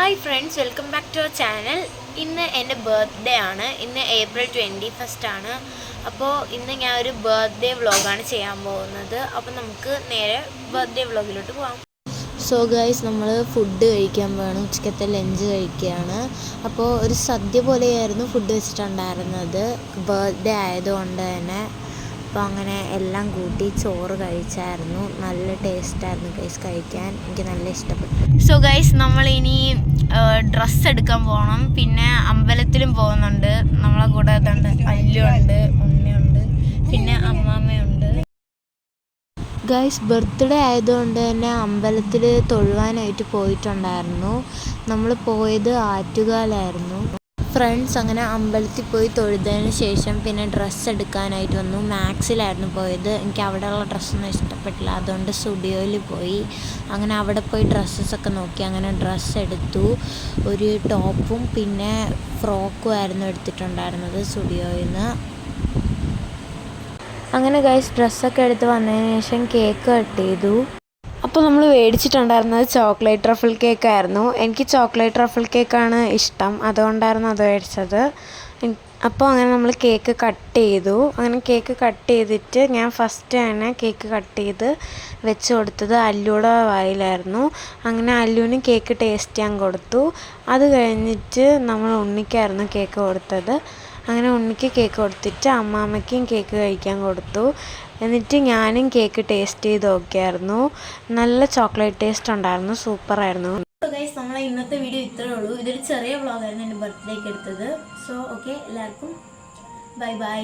Hi friends, welcome back to our channel. ഇന്ന് എൻ്റെ birthday ആണ്. ഇന്ന് April 21 ആണ്. അപ്പോൾ ഇന്ന് ഞാൻ ഒരു ബർത്ത്ഡേ വ്ളോഗാണ് ചെയ്യാൻ പോകുന്നത്. അപ്പോൾ നമുക്ക് നേരെ ബർത്ത്ഡേ വ്ളോഗിലോട്ട് പോകാം. സോ ഗൈസ്, നമ്മൾ ഫുഡ് കഴിക്കാൻ പോകണം. ഉച്ചക്കത്തെ ലഞ്ച് കഴിക്കുകയാണ്. അപ്പോൾ ഒരു സദ്യ പോലെയായിരുന്നു ഫുഡ് വെച്ചിട്ടുണ്ടായിരുന്നത്, ബർത്ത്ഡേ ആയതുകൊണ്ട് തന്നെ. അപ്പോൾ അങ്ങനെ എല്ലാം കൂട്ടി ചോറ് കഴിച്ചായിരുന്നു. നല്ല ടേസ്റ്റായിരുന്നു ഗൈസ് കഴിക്കാൻ. എനിക്ക് നല്ല ഇഷ്ടപ്പെട്ടു. സോ ഗൈസ്, നമ്മളിനി ഡ്രസ്സ് എടുക്കാൻ പോകണം. പിന്നെ അമ്പലത്തിലും പോകുന്നുണ്ട്. നമ്മളെ കൂടെ അല്ലുണ്ട്, ഉണ്ണിയുണ്ട്, പിന്നെ അമ്മാമ്മയുണ്ട്. ഗൈസ്, ബർത്ത്ഡേ ആയതുകൊണ്ട് തന്നെ അമ്പലത്തിൽ തൊഴുവാനായിട്ട് പോയിട്ടുണ്ടായിരുന്നു. നമ്മൾ പോയത് ആറ്റുകാലായിരുന്നു. ഫ്രണ്ട്സ് അങ്ങനെ അമ്പലത്തിൽ പോയി തൊഴുതതിന് ശേഷം പിന്നെ ഡ്രസ്സ് എടുക്കാനായിട്ട് വന്നു. മാക്സിലായിരുന്നു പോയത്. എനിക്ക് അവിടെയുള്ള ഡ്രസ്സൊന്നും ഇഷ്ടപ്പെട്ടില്ല, അതുകൊണ്ട് സ്റ്റുഡിയോയിൽ പോയി. അങ്ങനെ അവിടെ പോയി ഡ്രസ്സസൊക്കെ നോക്കി. അങ്ങനെ ഡ്രസ്സ് എടുത്തു. ഒരു ടോപ്പും പിന്നെ ഫ്രോക്കും ആയിരുന്നു എടുത്തിട്ടുണ്ടായിരുന്നത് സ്റ്റുഡിയോയിൽ നിന്ന്. അങ്ങനെ ഗൈസ്, ഡ്രസ്സൊക്കെ എടുത്ത് വന്നതിന് ശേഷം കേക്ക് കട്ട് ചെയ്തു. അപ്പോൾ നമ്മൾ മേടിച്ചിട്ടുണ്ടായിരുന്നത് ചോക്ലേറ്റ് ട്രഫിൾ കേക്കായിരുന്നു. എനിക്ക് ചോക്ലേറ്റ് ട്രഫിൾ കേക്കാണ് ഇഷ്ടം, അതുകൊണ്ടായിരുന്നു അത് മേടിച്ചത്. അപ്പോൾ അങ്ങനെ നമ്മൾ കേക്ക് കട്ട് ചെയ്തു. അങ്ങനെ കേക്ക് കട്ട് ചെയ്തിട്ട് ഞാൻ ഫസ്റ്റ് തന്നെ കേക്ക് കട്ട് ചെയ്ത് വെച്ച് കൊടുത്തത് അല്ലുയുടെ വായിലായിരുന്നു. അങ്ങനെ അല്ലുവിന് കേക്ക് ടേസ്റ്റ് ചെയ്യാൻ കൊടുത്തു. അത് കഴിഞ്ഞിട്ട് നമ്മൾ ഉണ്ണിക്കായിരുന്നു കേക്ക് കൊടുത്തത്. അങ്ങനെ ഉണ്ണിക്ക് കേക്ക് കൊടുത്തിട്ട് അമ്മാമ്മയ്ക്കും കേക്ക് കഴിക്കാൻ കൊടുത്തു. എന്നിട്ട് ഞാനും കേക്ക് ടേസ്റ്റ് ചെയ്ത് നോക്കിയായിരുന്നു. നല്ല ചോക്ലേറ്റ് ടേസ്റ്റ് ഉണ്ടായിരുന്നു, സൂപ്പറായിരുന്നു. ഗൈസ്, നമ്മളെ ഇന്നത്തെ വീഡിയോ ഇത്രേ ഉള്ളൂ. ഇതൊരു ചെറിയ വ്ളോഗായിരുന്നു എൻ്റെ ബർത്ത്ഡേക്ക് എടുത്തത്. സോ ഓക്കെ, എല്ലാവർക്കും ബൈ ബൈ.